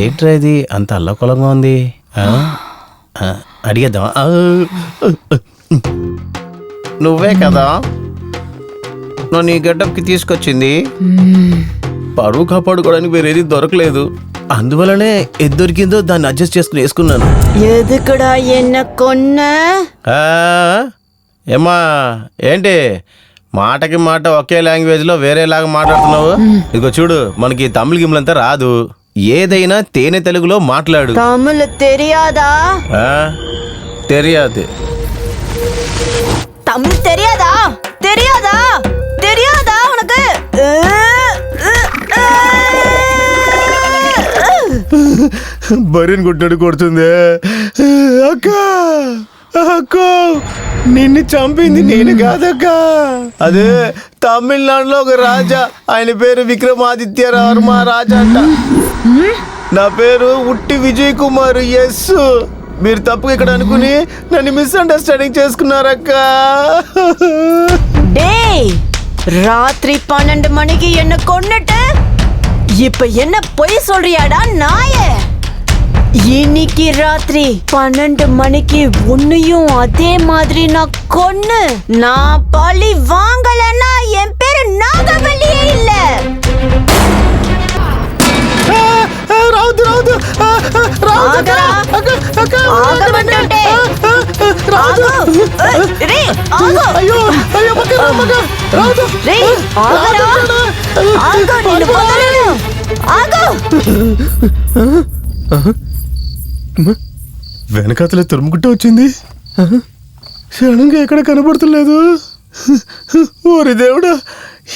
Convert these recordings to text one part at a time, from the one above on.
ఏంట్రా ఇది అంత అల్లకొలంగా ఉంది? అడిగేద్దాం. నువ్వే కదా నన్ను ఈ గడ్డప్కి తీసుకొచ్చింది. పరువు కాపాడుకోవడానికి వేరేది దొరకలేదు, అందువల్లనే ఏది దొరికిందో దాన్ని అడ్జస్ట్ చేసుకుని వేసుకున్నాను. ఎదుకుడా ఎన్న కొన్న ఏమ్మా ఏంటి మాటకి మాట ఒకే లాంగ్వేజ్లో వేరేలాగా మాట్లాడుతున్నావు? ఇదిగో చూడు, మనకి తమిళ గిమ్లంతా రాదు, ఏదైనా తేనె తెలుగులో మాట్లాడు. తమిళ తెలియదా? తెలియదు. తమిళ తెలియదా? తెలియదా? తెలియదా ఉనకు? బరిని కొట్టాడు కొడుతుంది. అక్క అక్క నిన్ను చంపింది నేను కాదక్క, అదే తమిళనాడులో ఒక రాజా, ఆయన పేరు విక్రమాదిత్య వర్మ రాజా అంట. నా పేరు ఉట్టి విజయ్ కుమార్. ఎస్, మీరు తప్పుగా ఇక్కడ అనుకుని నన్ను మిస్అండర్స్టాండింగ్ చేసుకున్నారక్క. டேய், ராத்திரி 12 மணிக்கு என்ன கொன்னுட்டு இப்ப என்ன பொய் சொல்றியாடா நாயே? இன்னைக்கு ராத்திரி 12 மணிக்கு உன்னையும் அதே மாதிரி நான் கொன்னு நான் பழி வாங்கலன்னா என் பேரு நாகவல்லியே இல்ல. రావద్దు రావద్దు అయ్యో అయ్యో వెనకాతలే తురుముకుంటూ వచ్చింది, క్షణంగా ఎక్కడ కనబడుతులేదు. ఓరి దేవుడా,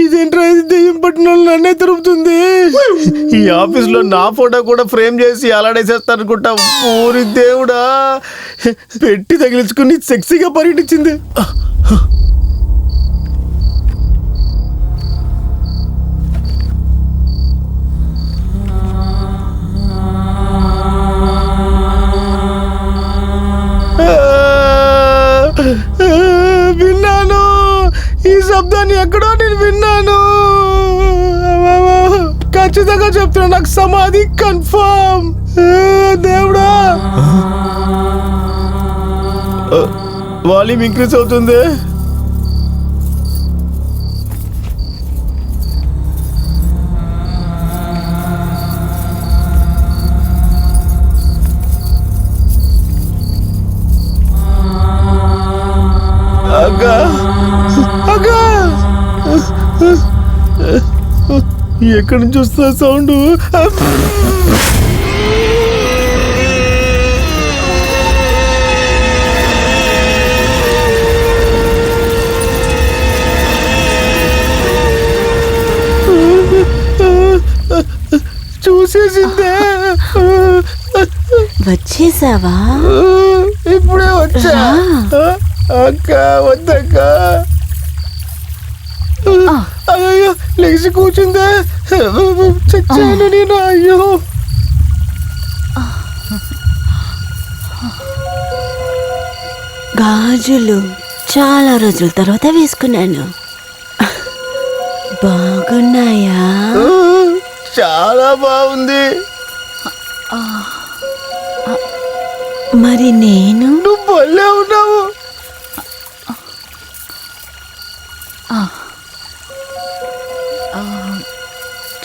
ఇదేంట్రా ఇది, దెయ్యం పట్టిన వాళ్ళు నన్నే తిరుగుతుంది. ఈ ఆఫీస్లో నా ఫోటో కూడా ఫ్రేమ్ చేసి అలాడేసేస్తాను అనుకుంటా. ఓరి దేవుడా, పెట్టి తగిలించుకుని సెక్సీగా పర్యటించింది. విన్నాను, ఈ శబ్దాన్ని ఎక్కడో నేను విన్నాను. ఖచ్చితంగా చెప్తున్నా, నాకు సమాధి కన్ఫర్మ్. దేవుడా, వాల్యూమ్ ఇంక్రీజ్ అవుతుంది. అగా అగా ఎక్కడి నుంచి వస్తా సౌండ్? చూసేసిందే. వచ్చేసావా? ఇప్పుడే వచ్చా. అక్క వద్దక్క. అయ్యో లెగిసి కూర్చుందే, చచ్చాను నేను. అయ్యో గాజులు చాలా రోజుల తర్వాత వేసుకున్నాను, బాగున్నాయా? చాలా బాగుంది. మరి నేను? నువ్వు భలే ఉన్నావు.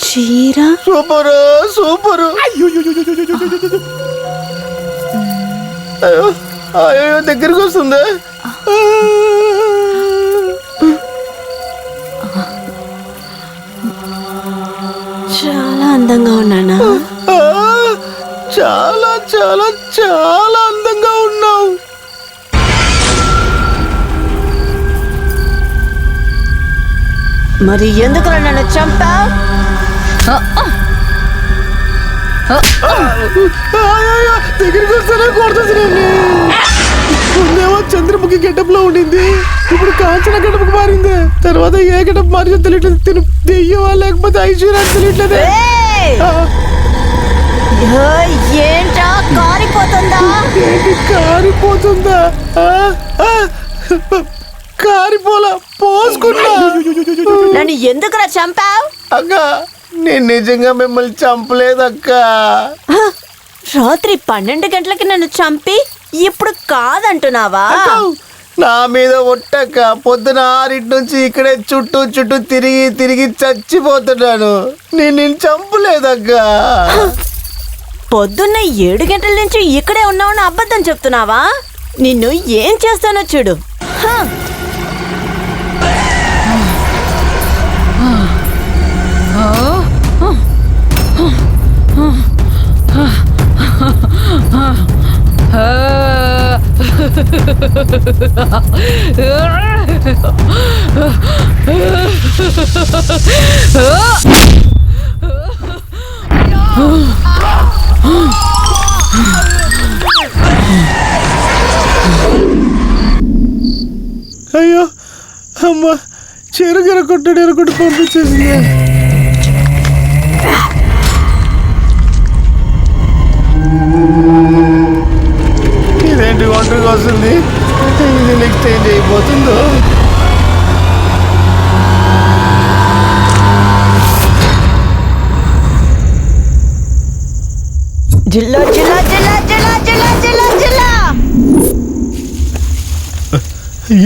చీర సూపరు సూపరు. అయ్యో అయ్యో దగ్గరికి వస్తుంది. చాలా అందంగా ఉన్నానా? చాలా చాలా చాలా అందంగా ఉన్నావు. మరి ఎందుకు నన్ను చంపావు? దగ్గరికి వస్తానే కొడుతుంది. ముందేమో చంద్రముఖి గెటప్ లో ఉండింది, ఇప్పుడు కాంచన గెటప్ మారింది. తర్వాత ఏ గెటప్ మారిందో తెలియట్లేదు. తిను దెయ్యమా లేకపోతే ఐశ్వర్య తెలియట్లేదు. ఏంటా కారిపోతుందా? ఏంటి కారిపోతుందా? కారిపోలా, పోసుకున్నా. నన్ను ఎందుకురా చంపావు? అక్క నేను నిజంగా మిమ్మల్ని చంపలేదక్క. రాత్రి 12 గంటలకి నన్ను చంపి ఇప్పుడు కాదంటున్నావా? నా మీద ఒట్టక్క. పొద్దున 6 నుంచి ఇక్కడే చుట్టూ చుట్టూ తిరిగి తిరిగి చచ్చిపోతున్నాను. నేను చంపలేదక్క. పొద్దున్న 7 గంటల నుంచి ఇక్కడే ఉన్నావని అబద్ధం చెప్తున్నావా? నిన్ను ఏం చేస్తానో చూడు. అయ్యో అమ్మ, చెరుగర కొట్టు పంపించేసింది. ఇదేంటి ఒంటరిగా వస్తుంది? ఇది నెక్స్ట్ చేంజ్ అయిపోతుందో. జిల్లా జిల్లా జిల్లా జిల్లా జిల్లా జిల్లా జిల్లా.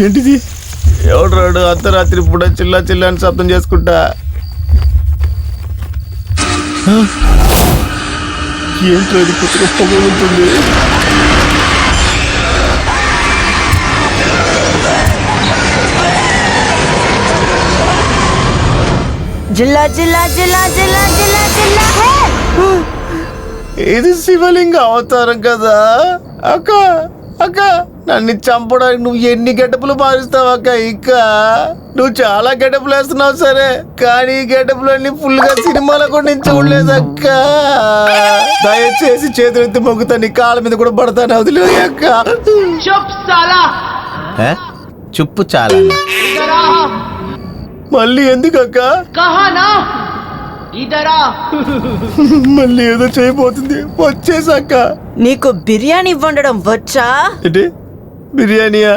ఏంటిది? ఎవడు రాడు అర్ధరాత్రి పూట చిల్లా చిల్లా అని శబ్దం చేసుకుంటా? ఏంటో ఇది కొత్తగా పొగలుతుంది. జిల్లా జిల్లా జిల్లా జిల్లా జిల్లా జిల్లా. ఇది శివలింగ అవతారం కదా అక్క. అక్క, నన్ను చంపడానికి నువ్వు ఎన్ని గెటపులు మారుస్తావు అక్క? ఇంకా నువ్వు చాలా గెటపులు వేస్తున్నావు సరే, కానీ ఈ గెటపులన్నీ ఫుల్ గా సినిమాలో కూడా నేను చూడలేదు అక్క. దయచేసి చేతులెత్తి మొక్కుతా, నీ కాళ్ళ మీద కూడా పడతాను, వదిలే అక్క. చుప్పు చాలా. మళ్ళీ ఎందుకు అక్క? మళ్ళీ ఏదో చేయబోతుంది, వచ్చేసాక. నీకు బిర్యానీ వండడం వచ్చా? ఏంటి బిర్యానీయా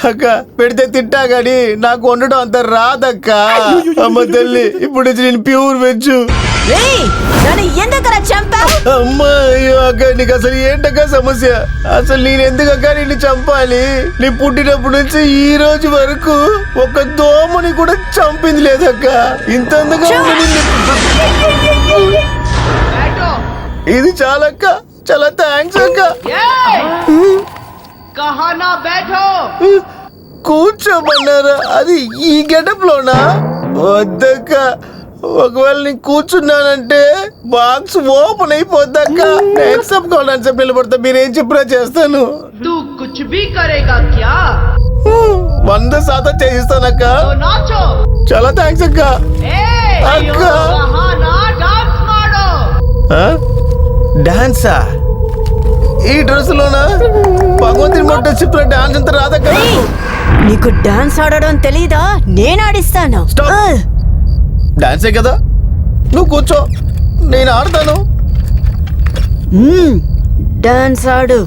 అక్క? పెడితే తింటా గాని నాకు వండడం అంత రాదక్క. అమ్మ తల్లి, ఇప్పుడు నుంచి నేను ప్యూర్ వెజ్. నన్ను ఎందుకలా చంపావు? అమ్మా, అయ్యో అక్క, నీకు అసలు ఏంటక్క సమస్య? అసలు నేను ఎందుకక్క నిన్ను చంపాలి? నీ పుట్టినప్పటి నుంచి ఈ రోజు వరకు ఒక దోమని కూడా చంపింది లేదక్క. ఇంత అందుగా ఇది చాలక్క. చాలా థ్యాంక్స్ అక్క. కూర్చోమన్నారా? అది ఈ గెటప్ లోనా? వద్దక్క. ఒకవేళ నేను కూర్చున్నానంటే బాక్స్ ఓపెన్ అయిపోద్దక్క. నేను చెప్పుకోవాలని చెప్పి నిలబడతా. మీరేం చెప్పినా చేస్తాను. 100% చేయిస్తానక్క. చాలా థ్యాంక్స్ అక్క. అక్క, డాన్సా? ఈ డ్రెస్ లోనా? భగవంతుని మొట్ట చెప్పిన డాన్స్ అంత రాదక్క. నీకు డాన్స్ ఆడడం తెలీదా? నేను ఆడిస్తాను. డాన్సే కదా, నువ్వు కూర్చో, నేను ఆడతాను. డాన్స్ ఆడు.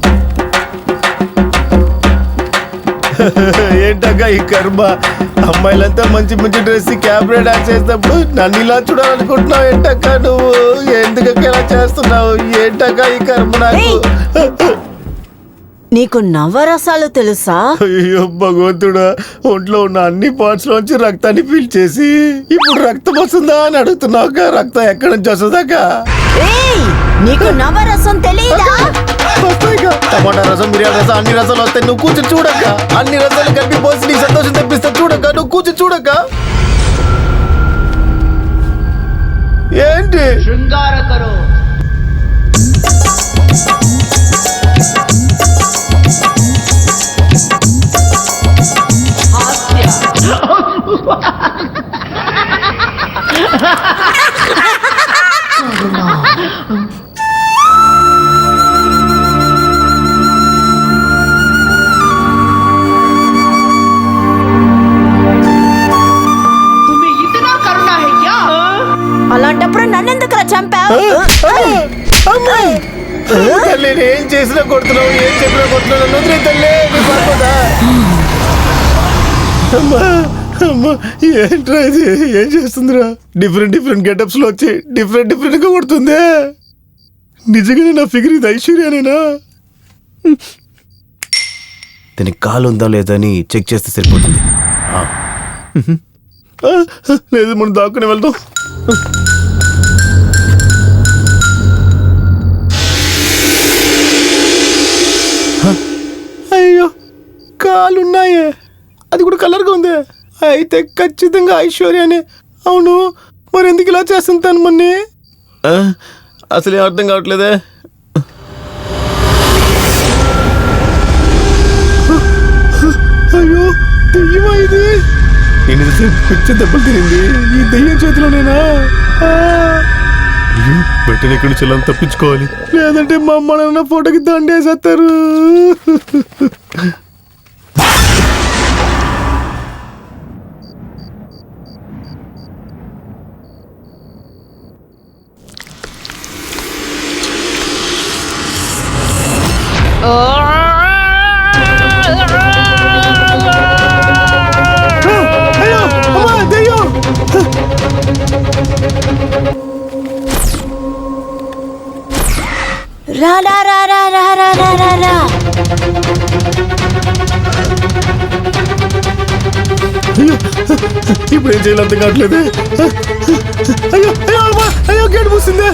ఏంటక్క ఈ కర్మ? అమ్మాయిలంతా మంచి మంచి డ్రెస్ క్యాబ్రే డాన్స్ చేసినప్పుడు నన్ను ఇలా చూడాలనుకుంటున్నావు ఏంటక్క? నువ్వు ఎందుకక్క ఇలా చేస్తున్నావు? ఏంటక్క ఈ కర్మ నాకు? నీకు నవరసాలు తెలుసా? అయ్యో భగవంతుడా, ఒంట్లో ఉన్న అన్ని పార్ట్స్ లోంచి రక్తాన్ని పీల్చేసి ఇప్పుడు రక్తం వస్తుందా అని అడుగుతున్నావు. రక్తం ఎక్కడి నుంచి వస్తుందాక? నీకు నవరసం తెలీదా? టమాటా రసం, మిరియాల రసం, అన్ని రసాలు వస్తాయి. నువ్వు కూర్చొని చూడక్క. అన్ని రసాలు కలిపి పోసి నీకు సంతోషం తెప్పిస్తా. చూడక్క, నువ్వు కూర్చొని చూడక్క. ఏంటి శృంగార కరో. అలాంటప్పుడు నన్నెందుకు చంపావు? తల్లి, ఏం చేసినా కొడుతున్నావు, ఏం చెప్పినా కొడుతున్నావు. వదిలే తల్లి, నీ పడుకోదా? అమ్మా ఏంట్రా ఇది ఏం చేస్తుందిరా డిఫరెంట్ డిఫరెంట్ గెటప్స్ లో వచ్చి డిఫరెంట్ డిఫరెంట్ గా కొడుతుందే నిజంగానే నా ఫిగర్ ఇది ఐశ్వర్యానేనా దీనికి కాలు ఉందా లేదా అని చెక్ చేస్తే సరిపోతుంది. లేదు మనం దాక్కుని వెళ్దాం. అయ్యో కాలున్నాయే అది కూడా కలర్గా ఉంది అయితే ఖచ్చితంగా ఐశ్వర్యానే. అవును మరి ఎందుకు ఇలా చేస్తుంటాను మొన్ని అసలు అర్థం కావట్లేదే. అయ్యో దెయ్యమా ఇది ఎంతసేపు పిచ్చి దెబ్బలు తినింది ఈ దెయ్యం చేతిలోనేనా వెంటనే ఇక్కడ నుంచి ఇలా తప్పించుకోవాలి లేదంటే మా అమ్మ నాన్న ఫోటోకి దండేసేస్తారు. అయ్యో అమ్మా దెయ్యం రా రా రా రా రా రా రా రా రా అయ్యో ఇప్పుడు ఏం చేయాలి అర్థం కావట్లేదు. అయ్యో అయ్యో అమ్మా అయ్యో గేట్ మూసిందే.